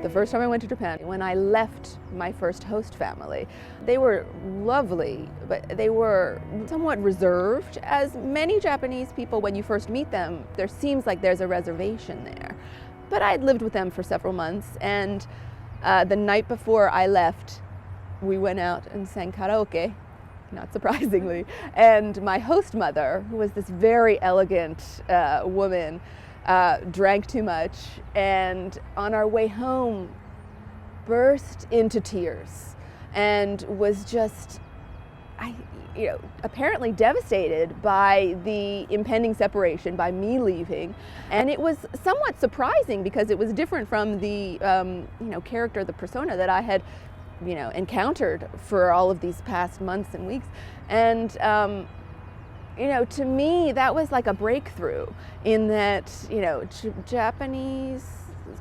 the first time I went to Japan, when I left my first host family. They were lovely, but they were somewhat reserved. As many Japanese people, when you first meet them, there seems like there's a reservation there. But I'd lived with them for several months, and the night before I left, we went out and sang karaoke, not surprisingly. And my host mother, who was this very elegant woman, drank too much, and on our way home burst into tears and was just, apparently devastated by the impending separation, by me leaving. And it was somewhat surprising because it was different from the character, the persona that I had encountered for all of these past months and weeks. And to me, that was like a breakthrough in that, Japanese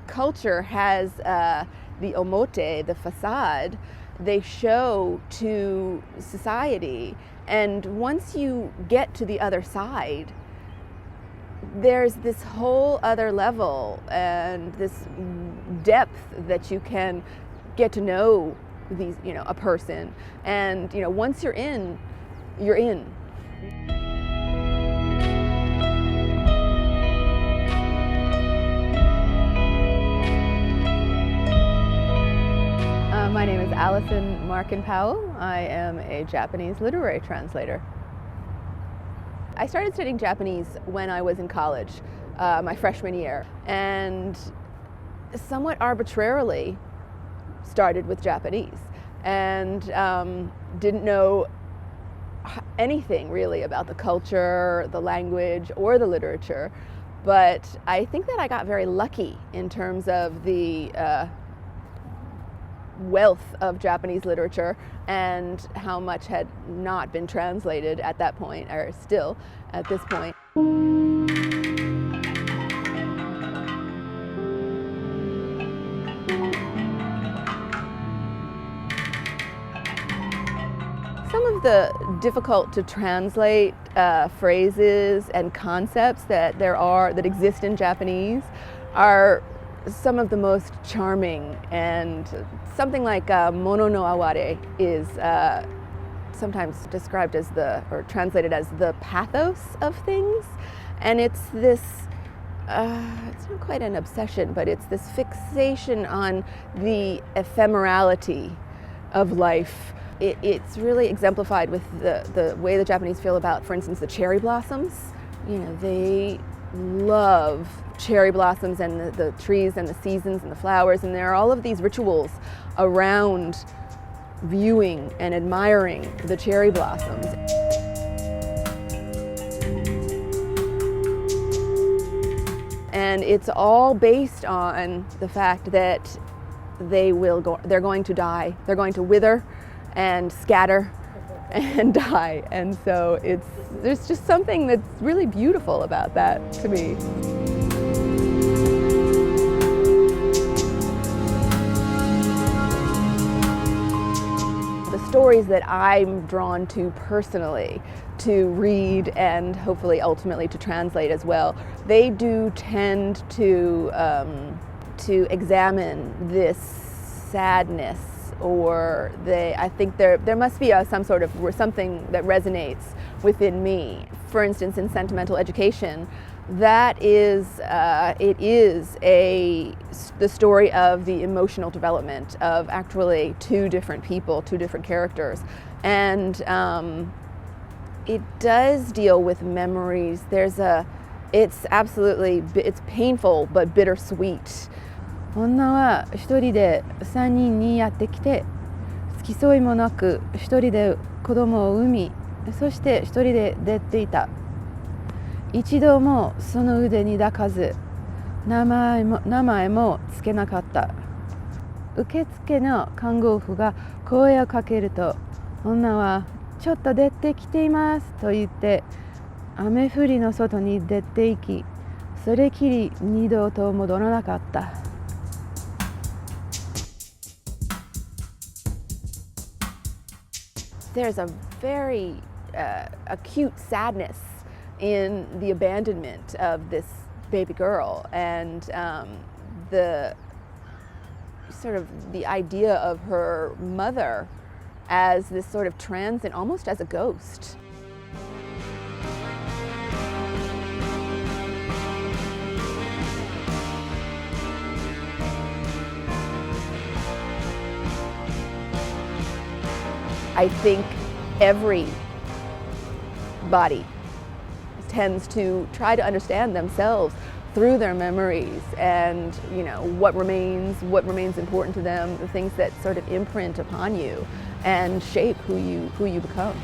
culture has the omote, the façade, they show to society. And once you get to the other side, there's this whole other level and this depth that you can get to know these, a person. And, once you're in, you're in. My name is Allison Markin Powell. I am a Japanese literary translator. I started studying Japanese when I was in college, my freshman year, and somewhat arbitrarily started with Japanese and didn't know anything really about the culture, the language, or the literature. But I think that I got very lucky in terms of the wealth of Japanese literature and how much had not been translated at that point, or still at this point. Some of the difficult to translate phrases and concepts that exist in Japanese are some of the most charming, and something like mono no aware is sometimes described as or translated as the pathos of things. And it's this, it's not quite an obsession, but it's this fixation on the ephemerality of life. It's really exemplified with the way the Japanese feel about, for instance, the cherry blossoms. They love cherry blossoms and the trees and the seasons and the flowers, and there are all of these rituals around viewing and admiring the cherry blossoms. And it's all based on the fact that they're going to die, they're going to wither and scatter and die. And so there's just something that's really beautiful about that to me. The stories that I'm drawn to personally to read and hopefully ultimately to translate as well, they do tend to examine this sadness, or I think there must be some sort of something that resonates within me. For instance, in Sentimental Education, that is the story of the emotional development of actually two different people, two different characters, and it does deal with memories. It's painful but bittersweet. 女は一人で3人にやってきて、付き添いもなく一人で子供を産み、そして一人で出ていた。一度もその腕に抱かず、名前もつけなかった。受付の看護婦が声をかけると、女はちょっと出てきていますと言って、雨降りの外に出て行き、それきり二度と戻らなかった。There's a very acute sadness in the abandonment of this baby girl, and sort of the idea of her mother as this sort of transient, almost as a ghost. I think every body tends to try to understand themselves through their memories and, you know, what remains important to them, the things that sort of imprint upon you and shape who you become.